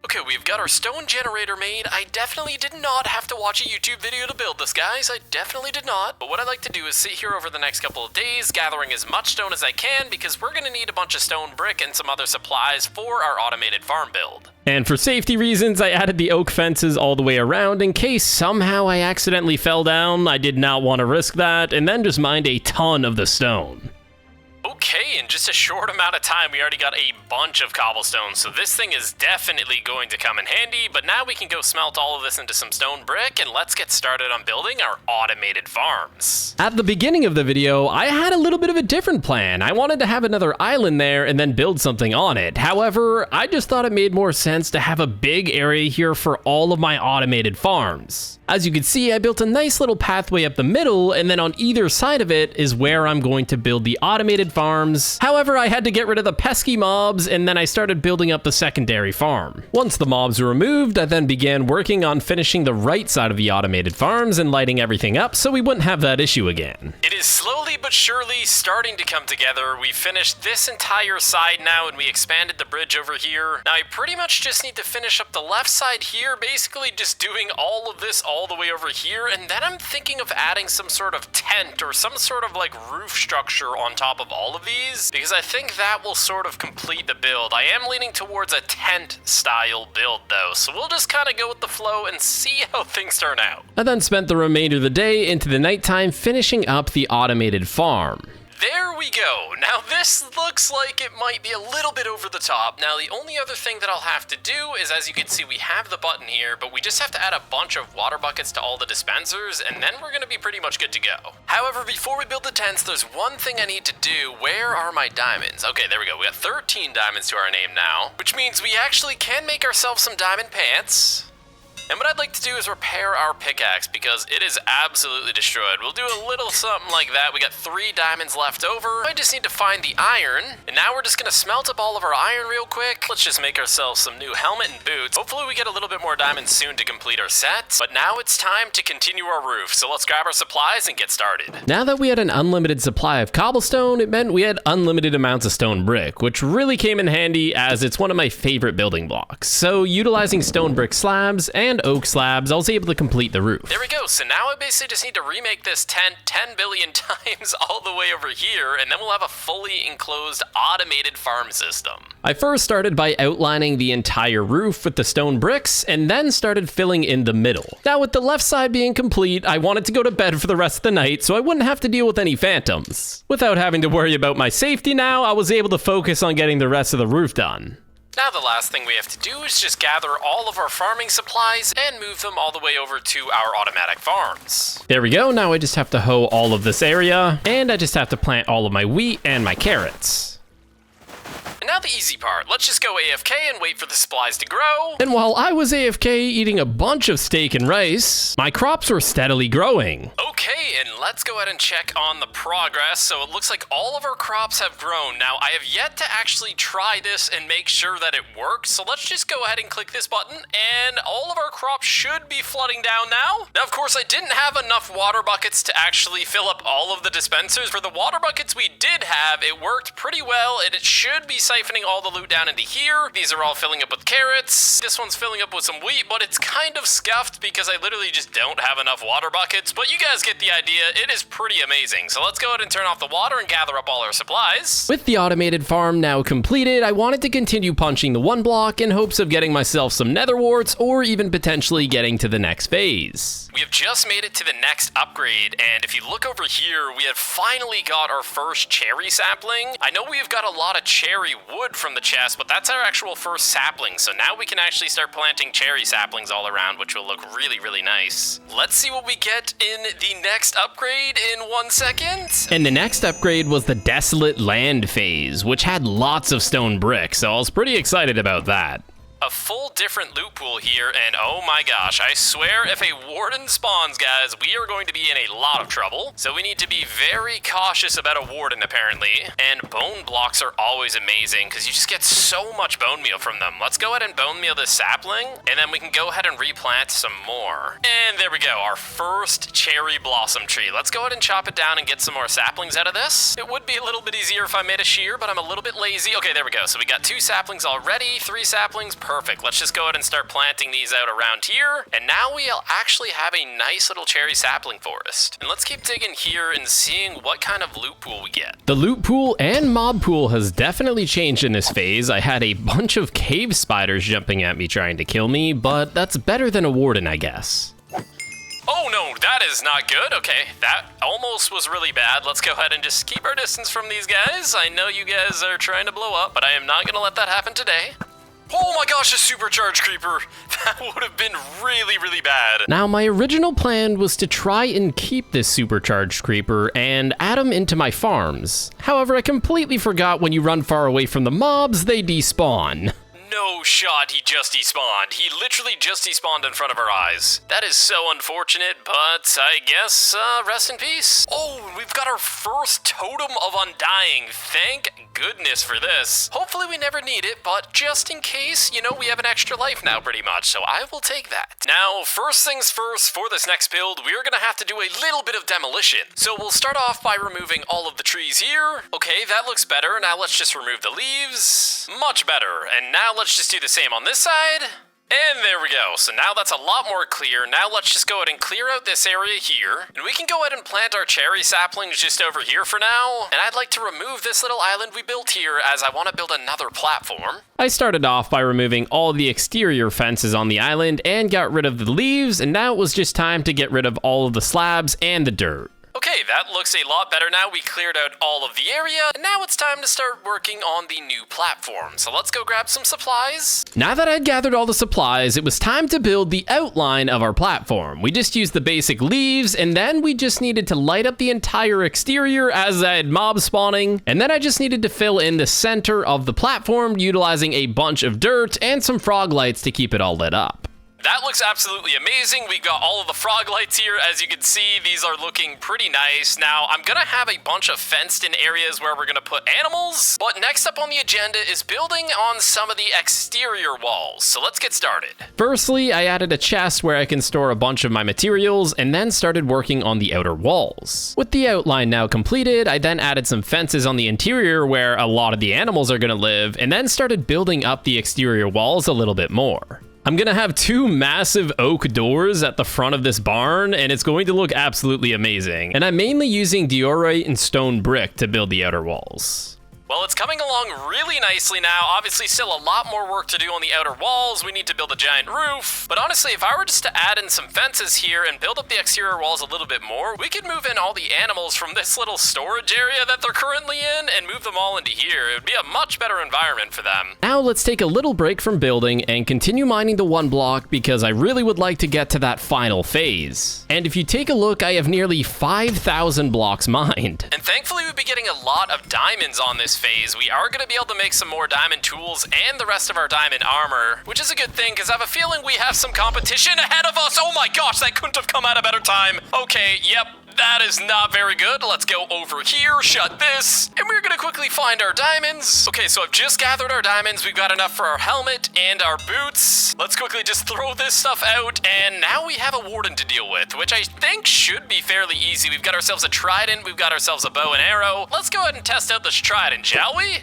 Okay, we've got our stone generator made. I definitely did not have to watch a YouTube video to build this, guys. I definitely did not. But what I'd like to do is sit here over the next couple of days, gathering as much stone as I can, because we're gonna need a bunch of stone brick and some other supplies for our automated farm build. And for safety reasons, I added the oak fences all the way around in case somehow I accidentally fell down. I did not want to risk that, and then just mined a ton of the stone. Okay, in just a short amount of time, we already got a bunch of cobblestone, so this thing is definitely going to come in handy, but now we can go smelt all of this into some stone brick, and let's get started on building our automated farms. At the beginning of the video, I had a little bit of a different plan. I wanted to have another island there and then build something on it. However, I just thought it made more sense to have a big area here for all of my automated farms. As you can see, I built a nice little pathway up the middle, and then on either side of it is where I'm going to build the automated farms. However, I had to get rid of the pesky mobs, and then I started building up the secondary farm. Once the mobs were removed, I then began working on finishing the right side of the automated farms and lighting everything up so we wouldn't have that issue again. It is slowly but surely starting to come together. We finished this entire side now, and we expanded the bridge over here. Now I pretty much just need to finish up the left side here, basically just doing all of this all the way over here, and then I'm thinking of adding some sort of tent or some sort of like roof structure on top of all of these, because I think that will sort of complete the build. I am leaning towards a tent style build though, so we'll just kind of go with the flow and see how things turn out. I then spent the remainder of the day into the nighttime finishing up the automated farm. There we go. Now this looks like it might be a little bit over the top. Now the only other thing that I'll have to do is, as you can see, we have the button here, but we just have to add a bunch of water buckets to all the dispensers, and then we're gonna be pretty much good to go. However, before we build the tents, there's one thing I need to do. Where are my diamonds? Okay, there we go. We got 13 diamonds to our name now, which means we actually can make ourselves some diamond pants. And what I'd like to do is repair our pickaxe because it is absolutely destroyed. We'll do a little something like that. We got 3 diamonds left over. I just need to find the iron. And now we're just gonna smelt up all of our iron real quick. Let's just make ourselves some new helmet and boots. Hopefully we get a little bit more diamonds soon to complete our set. But now it's time to continue our roof. So let's grab our supplies and get started. Now that we had an unlimited supply of cobblestone, it meant we had unlimited amounts of stone brick, which really came in handy as it's one of my favorite building blocks. So utilizing stone brick slabs and oak slabs, I was able to complete the roof. There we go. So now I basically just need to remake this tent 10 billion times all the way over here, and then we'll have a fully enclosed automated farm system. I first started by outlining the entire roof with the stone bricks, and then started filling in the middle. Now with the left side being complete, I wanted to go to bed for the rest of the night so I wouldn't have to deal with any phantoms. Without having to worry about my safety now, I was able to focus on getting the rest of the roof done. Now the last thing we have to do is just gather all of our farming supplies and move them all the way over to our automatic farms. There we go. Now I just have to hoe all of this area, and I just have to plant all of my wheat and my carrots. And now the easy part. Let's just go AFK and wait for the supplies to grow. And while I was AFK eating a bunch of steak and rice, my crops were steadily growing. Okay, and let's go ahead and check on the progress. So it looks like all of our crops have grown. Now I have yet to actually try this and make sure that it works. So let's just go ahead and click this button, and all of our crops should be flooding down now. Now, of course, I didn't have enough water buckets to actually fill up all of the dispensers. For the water buckets we did have, it worked pretty well, and it should be siphoning all the loot down into here. These are all filling up with carrots. This one's filling up with some wheat, but it's kind of scuffed because I literally just don't have enough water buckets. But you guys get the idea. It is pretty amazing. So let's go ahead and turn off the water and gather up all our supplies. With the automated farm now completed, I wanted to continue punching the 1 block in hopes of getting myself some nether warts or even potentially getting to the next phase. We have just made it to the next upgrade, and if you look over here, we have finally got our first cherry sapling. I know we've got a lot of cherry wood from the chest, but that's our actual first sapling, so now we can actually start planting cherry saplings all around, which will look really, really nice. Let's see what we get in the next upgrade in 1 second. And the next upgrade was the Desolate Land phase, which had lots of stone bricks, so I was pretty excited about that. A full different loot pool here, and oh my gosh, I swear if a warden spawns, guys, we are going to be in a lot of trouble. So we need to be very cautious about a warden, apparently. And bone blocks are always amazing because you just get so much bone meal from them. Let's go ahead and bone meal this sapling, and then we can go ahead and replant some more. And there we go, our first cherry blossom tree. Let's go ahead and chop it down and get some more saplings out of this. It would be a little bit easier if I made a shear, but I'm a little bit lazy. Okay, there we go. So we got 2 saplings already, 3 saplings, perfect. Let's just go ahead and start planting these out around here. And now we'll actually have a nice little cherry sapling forest. And let's keep digging here and seeing what kind of loot pool we get. The loot pool and mob pool has definitely changed in this phase. I had a bunch of cave spiders jumping at me trying to kill me, but that's better than a warden, I guess. Oh no, that is not good. Okay, that almost was really bad. Let's go ahead and just keep our distance from these guys. I know you guys are trying to blow up, but I am not gonna let that happen today. Oh my gosh, a supercharged creeper. That would have been really, really bad. Now, my original plan was to try and keep this supercharged creeper and add him into my farms. However, I completely forgot when you run far away from the mobs, they despawn. No shot, he just despawned. He literally just despawned in front of our eyes. That is so unfortunate, but I guess, rest in peace. Oh, we've got our first totem of undying. Thank goodness for this. Hopefully we never need it, but just in case, you know, we have an extra life now pretty much, so I will take that. Now, first things first, for this next build, we're gonna have to do a little bit of demolition. So we'll start off by removing all of the trees here. Okay, that looks better. Now let's just remove the leaves. Much better. And now let's just do the same on this side. And there we go. So now that's a lot more clear. Now let's just go ahead and clear out this area here. And we can go ahead and plant our cherry saplings just over here for now. And I'd like to remove this little island we built here as I want to build another platform. I started off by removing all the exterior fences on the island and got rid of the leaves. And now it was just time to get rid of all of the slabs and the dirt. Okay, that looks a lot better now. We cleared out all of the area, and now it's time to start working on the new platform. So let's go grab some supplies. Now that I'd gathered all the supplies, it was time to build the outline of our platform. We just used the basic leaves, and then we just needed to light up the entire exterior as I had mobs spawning, and then I just needed to fill in the center of the platform utilizing a bunch of dirt and some frog lights to keep it all lit up. That looks absolutely amazing. We've got all of the frog lights here. As you can see, these are looking pretty nice. Now, I'm gonna have a bunch of fenced-in areas where we're gonna put animals, but next up on the agenda is building on some of the exterior walls. So let's get started. Firstly, I added a chest where I can store a bunch of my materials and then started working on the outer walls. With the outline now completed, I then added some fences on the interior where a lot of the animals are gonna live, and then started building up the exterior walls a little bit more. I'm gonna have two massive oak doors at the front of this barn, and it's going to look absolutely amazing. And I'm mainly using diorite and stone brick to build the outer walls. Well, it's coming along really nicely now. Obviously, still a lot more work to do on the outer walls. We need to build a giant roof. But honestly, if I were just to add in some fences here and build up the exterior walls a little bit more, we could move in all the animals from this little storage area that they're currently in and move them all into here. It would be a much better environment for them. Now let's take a little break from building and continue mining the one block because I really would like to get to that final phase. And if you take a look, I have nearly 5,000 blocks mined. And thankfully, we'll be getting a lot of diamonds on this phase. We are going to be able to make some more diamond tools and the rest of our diamond armor, which is a good thing because I have a feeling we have some competition ahead of us. Oh my gosh, that couldn't have come at a better time. Okay, yep. That is not very good. Let's go over here, shut this, and we're gonna quickly find our diamonds. Okay, so I've just gathered our diamonds. We've got enough for our helmet and our boots. Let's quickly just throw this stuff out, and now we have a warden to deal with, which I think should be fairly easy. We've got ourselves a trident, we've got ourselves a bow and arrow. Let's go ahead and test out this trident, shall we?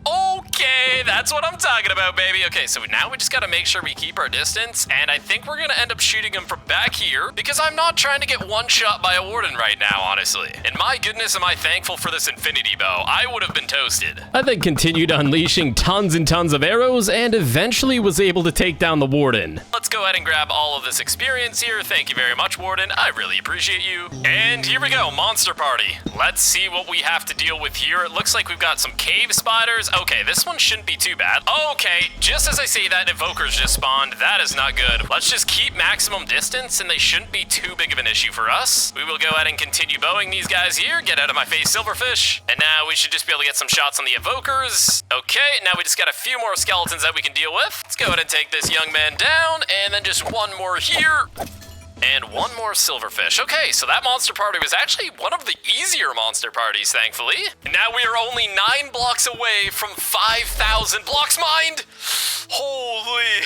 Okay, that's what I'm talking about, baby. Okay, so now we just gotta make sure we keep our distance, and I think we're gonna end up shooting him from back here because I'm not trying to get one shot by a warden right now, honestly. And my goodness, am I thankful for this infinity bow. I would have been toasted. I then continued unleashing tons and tons of arrows and eventually was able to take down the warden. Let's go ahead and grab all of this experience here. Thank you very much, warden. I really appreciate you. And here we go, monster party. Let's see what we have to deal with here. It looks like we've got some cave spiders. Okay, this one shouldn't be too bad. Okay, just as I say that, evokers just spawned. That is not good. Let's just keep maximum distance, and they shouldn't be too big of an issue for us. We will go ahead and continue bowing these guys here. Get out of my face, silverfish. And now we should just be able to get some shots on the evokers. Okay, now we just got a few more skeletons that we can deal with. Let's go ahead and take this young man down, and then just one more here. And one more silverfish. Okay, so that monster party was actually one of the easier monster parties, thankfully. And now we are only 9 blocks away from 5,000 blocks mined. Holy.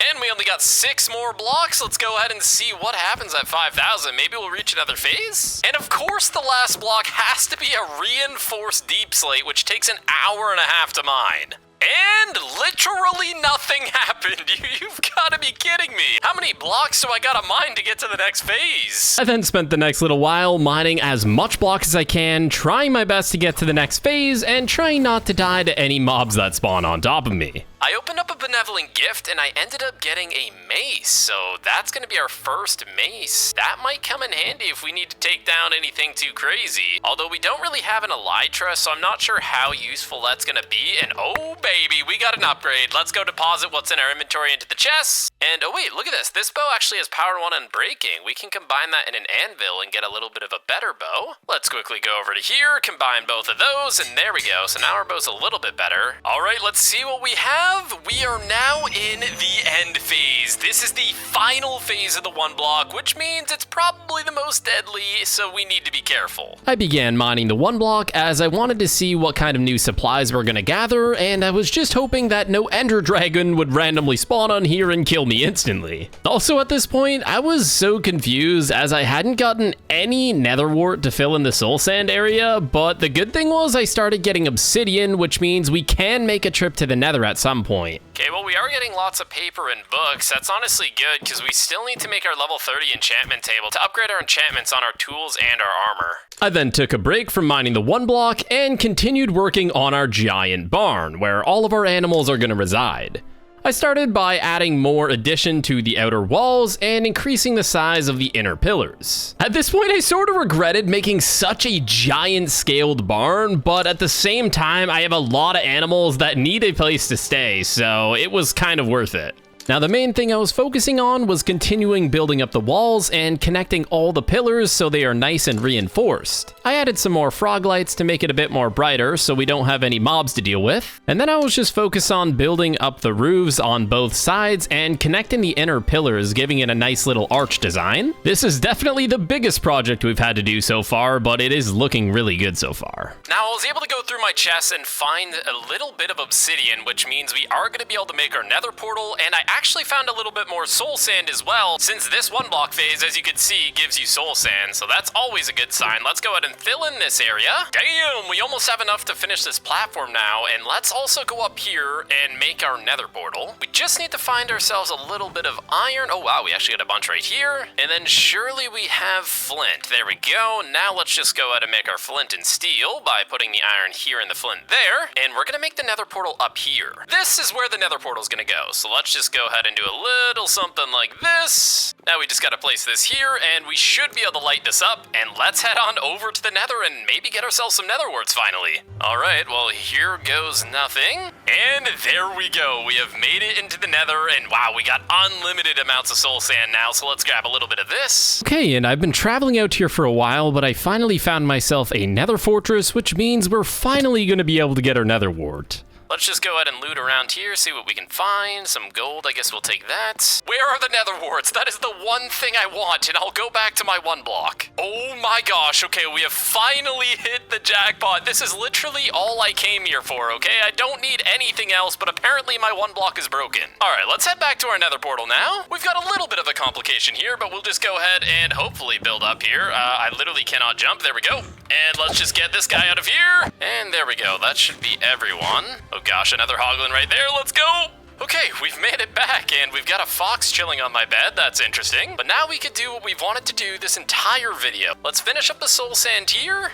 And we only got 6 more blocks. Let's go ahead and see what happens at 5,000. Maybe we'll reach another phase. And of course, the last block has to be a reinforced deep slate, which takes an hour-and-a-half to mine. And literally nothing happened. You've got to be kidding me. How many blocks do I got to mine to get to the next phase? I then spent the next little while mining as much blocks as I can, trying my best to get to the next phase, and trying not to die to any mobs that spawn on top of me. I opened up a benevolent gift, and I ended up getting a mace, so that's gonna be our first mace. That might come in handy if we need to take down anything too crazy. Although we don't really have an elytra, so I'm not sure how useful that's gonna be. And oh baby, we got an upgrade. Let's go deposit what's in our inventory into the chest. And oh wait, look at this. This bow actually has power 1 and breaking. We can combine that in an anvil and get a little bit of a better bow. Let's quickly go over to here, combine both of those, and there we go. So now our bow's a little bit better. All right, let's see what we have. We are now in the end phase. This is the final phase of the 1 block, which means it's probably the most deadly, so we need to be careful. I began mining the 1 block as I wanted to see what kind of new supplies we're gonna gather, and I was just hoping that no ender dragon would randomly spawn on here and kill me instantly. Also at this point, I was so confused as I hadn't gotten any nether wart to fill in the soul sand area, but the good thing was I started getting obsidian, which means we can make a trip to the nether at some point. Okay, well we are getting lots of paper and books. That's honestly good because we still need to make our level 30 enchantment table to upgrade our enchantments on our tools and our armor. I then took a break from mining the 1 block and continued working on our giant barn, where all of our animals are going to reside. I started by adding more addition to the outer walls and increasing the size of the inner pillars. At this point, I sort of regretted making such a giant scaled barn, but at the same time, I have a lot of animals that need a place to stay, so it was kind of worth it. Now, the main thing I was focusing on was continuing building up the walls and connecting all the pillars so they are nice and reinforced. I added some more frog lights to make it a bit more brighter so we don't have any mobs to deal with. And then I was just focused on building up the roofs on both sides and connecting the inner pillars, giving it a nice little arch design. This is definitely the biggest project we've had to do so far, but it is looking really good so far. Now, I was able to go through my chests and find a little bit of obsidian, which means we are going to be able to make our nether portal, and I actually found a little bit more soul sand as well, since this 1 block phase, as you can see, gives you soul sand, so that's always a good sign. Let's go ahead and fill in this area. Damn, we almost have enough to finish this platform now, and let's also go up here and make our nether portal. We just need to find ourselves a little bit of iron. Oh wow, we actually got a bunch right here, and then surely we have flint. There we go. Now let's just go ahead and make our flint and steel by putting the iron here and the flint there, and we're gonna make the nether portal up here. This is where the nether portal is gonna go, so let's just go ahead and do a little something like this. Now we just gotta place this here, and we should be able to light this up, and let's head on over to the nether and maybe get ourselves some nether warts finally. All right, well, here goes nothing, and there we go. We have made it into the nether, and wow, we got unlimited amounts of soul sand now, so let's grab a little bit of this. Okay, and I've been traveling out here for a while, but I finally found myself a nether fortress, which means we're finally gonna be able to get our nether wart. Let's just go ahead and loot around here, see what we can find. Some gold, I guess we'll take that. Where are the nether warts? That is the one thing I want, and I'll go back to my 1 block. Oh my gosh, okay, we have finally hit the jackpot. This is literally all I came here for, okay? I don't need anything else, but apparently my 1 block is broken. All right, let's head back to our nether portal now. We've got a little bit of a complication here, but we'll just go ahead and hopefully build up here. I literally cannot jump. There we go. And let's just get this guy out of here. And there we go. That should be everyone. Oh gosh, another hoglin right there. Let's go. Okay, we've made it back, and we've got a fox chilling on my bed. That's interesting. But now we can do what we've wanted to do this entire video. Let's finish up the soul sand here.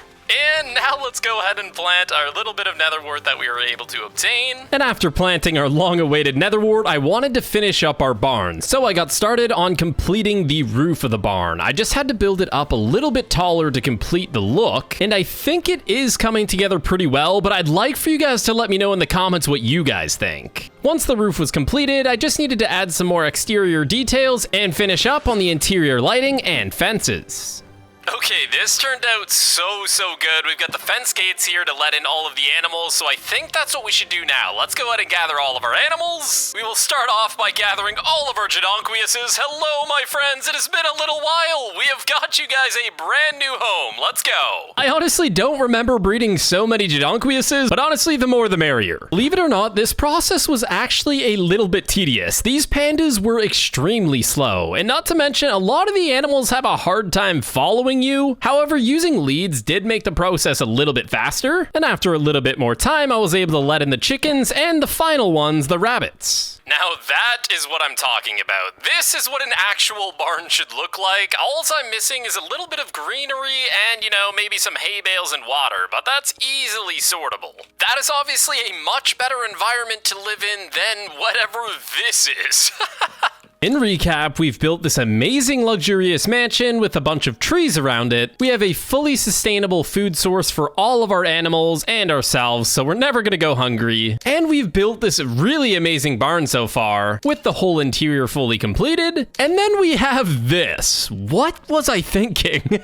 And now let's go ahead and plant our little bit of nether wart that we were able to obtain. And after planting our long-awaited nether wart, I wanted to finish up our barn. So I got started on completing the roof of the barn. I just had to build it up a little bit taller to complete the look. And I think it is coming together pretty well, but I'd like for you guys to let me know in the comments what you guys think. Once the roof was completed, I just needed to add some more exterior details and finish up on the interior lighting and fences. Okay, this turned out so good. We've got the fence gates here to let in all of the animals, so I think that's what we should do now. Let's go ahead and gather all of our animals. We will start off by gathering all of our Jadonquiuses. Hello, my friends. It has been a little while. We have got you guys a brand new home. Let's go. I honestly don't remember breeding so many Jadonquiuses, but honestly, the more the merrier. Believe it or not, this process was actually a little bit tedious. These pandas were extremely slow, and not to mention, a lot of the animals have a hard time following following you. However, using leads did make the process a little bit faster, and after a little bit more time, I was able to let in the chickens and the final ones, the rabbits. Now that is what I'm talking about. This is what an actual barn should look like. All I'm missing is a little bit of greenery and, maybe some hay bales and water, but that's easily sortable. That is obviously a much better environment to live in than whatever this is. In recap, we've built this amazing luxurious mansion with a bunch of trees around it. We have a fully sustainable food source for all of our animals and ourselves, so we're never gonna go hungry. And we've built this really amazing barn so far, with the whole interior fully completed. And then we have this. What was I thinking?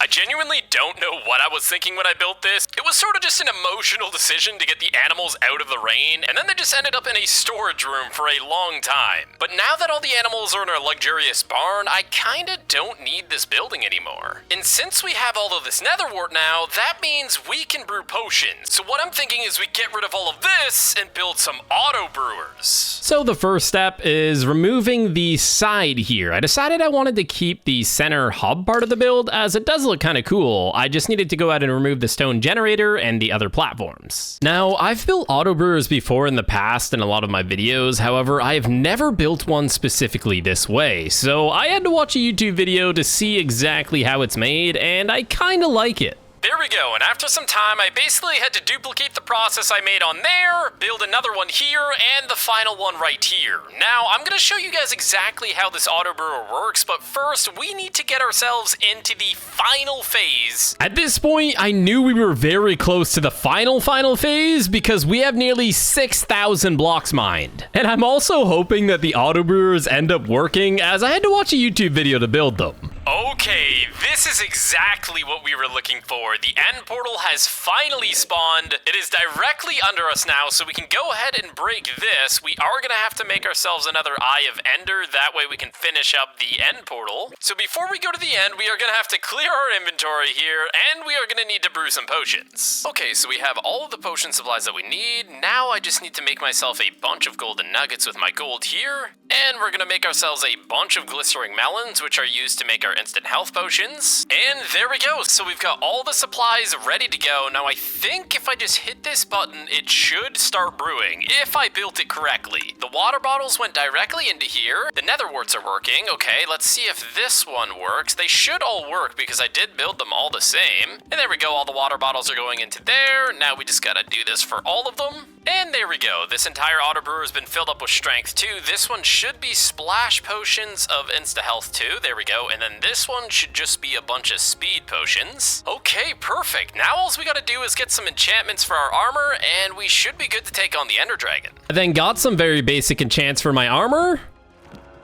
I genuinely don't know what I was thinking when I built this. It was sort of just an emotional decision to get the animals out of the rain, and then they just ended up in a storage room for a long time. But now that all the animals are in our luxurious barn, I kinda don't need this building anymore. And since we have all of this nether wart now, that means we can brew potions. So what I'm thinking is we get rid of all of this and build some auto brewers. So the first step is removing the side here. I decided I wanted to keep the center hub part of the build, as it does look kind of cool. I just needed to go out and remove the stone generator and the other platforms. Now, I've built auto brewers before in the past in a lot of my videos. However, I have never built one specifically this way. So I had to watch a YouTube video to see exactly how it's made, and I kind of like it. There we go, and after some time, I basically had to duplicate the process I made on there, build another one here, and the final one right here. Now, I'm gonna show you guys exactly how this auto brewer works, but first, we need to get ourselves into the final phase. At this point, I knew we were very close to the final phase, because we have nearly 6,000 blocks mined. And I'm also hoping that the auto brewers end up working, as I had to watch a YouTube video to build them. Okay, this is exactly what we were looking for. The end portal has finally spawned. It is directly under us now, so we can go ahead and break this. We are gonna have to make ourselves another Eye of Ender. That way we can finish up the end portal. So before we go to the end, we are gonna have to clear our inventory here, and we are gonna need to brew some potions. Okay, so we have all of the potion supplies that we need. Now I just need to make myself a bunch of golden nuggets with my gold here, and we're gonna make ourselves a bunch of glistering melons, which are used to make our instant health potions. And there we go. So we've got all the supplies ready to go. Now I think if I just hit this button, it should start brewing, if I built it correctly. The water bottles went directly into here. The nether warts are working. Okay, let's see if this one works. They should all work because I did build them all the same. And there we go. All the water bottles are going into there. Now we just gotta do this for all of them. And there we go. This entire auto brewer has been filled up with strength too. This one should be splash potions of insta health too. There we go. And then this one should just be a bunch of speed potions. Okay, perfect. Now all we gotta do is get some enchantments for our armor, and we should be good to take on the Ender Dragon. I then got some very basic enchants for my armor.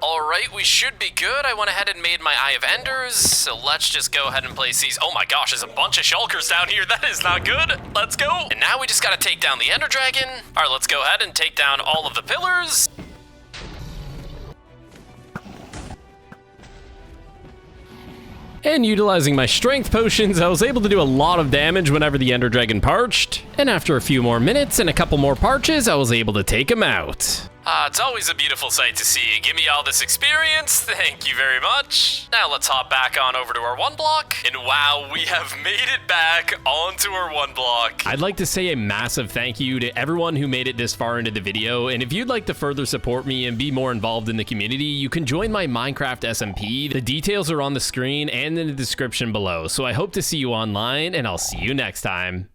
All right, we should be good. I went ahead and made my Eye of Enders, so let's just go ahead and place these. Oh my gosh, there's a bunch of shulkers down here. That is not good. Let's go. And now we just gotta take down the Ender Dragon. All right, let's go ahead and take down all of the pillars. And utilizing my strength potions, I was able to do a lot of damage whenever the Ender Dragon parched. And after a few more minutes and a couple more parches, I was able to take him out. It's always a beautiful sight to see. Give me all this experience. Thank you very much. Now let's hop back on over to our one block. And wow, we have made it back onto our one block. I'd like to say a massive thank you to everyone who made it this far into the video. And if you'd like to further support me and be more involved in the community, you can join my Minecraft SMP. The details are on the screen and in the description below. So I hope to see you online, and I'll see you next time.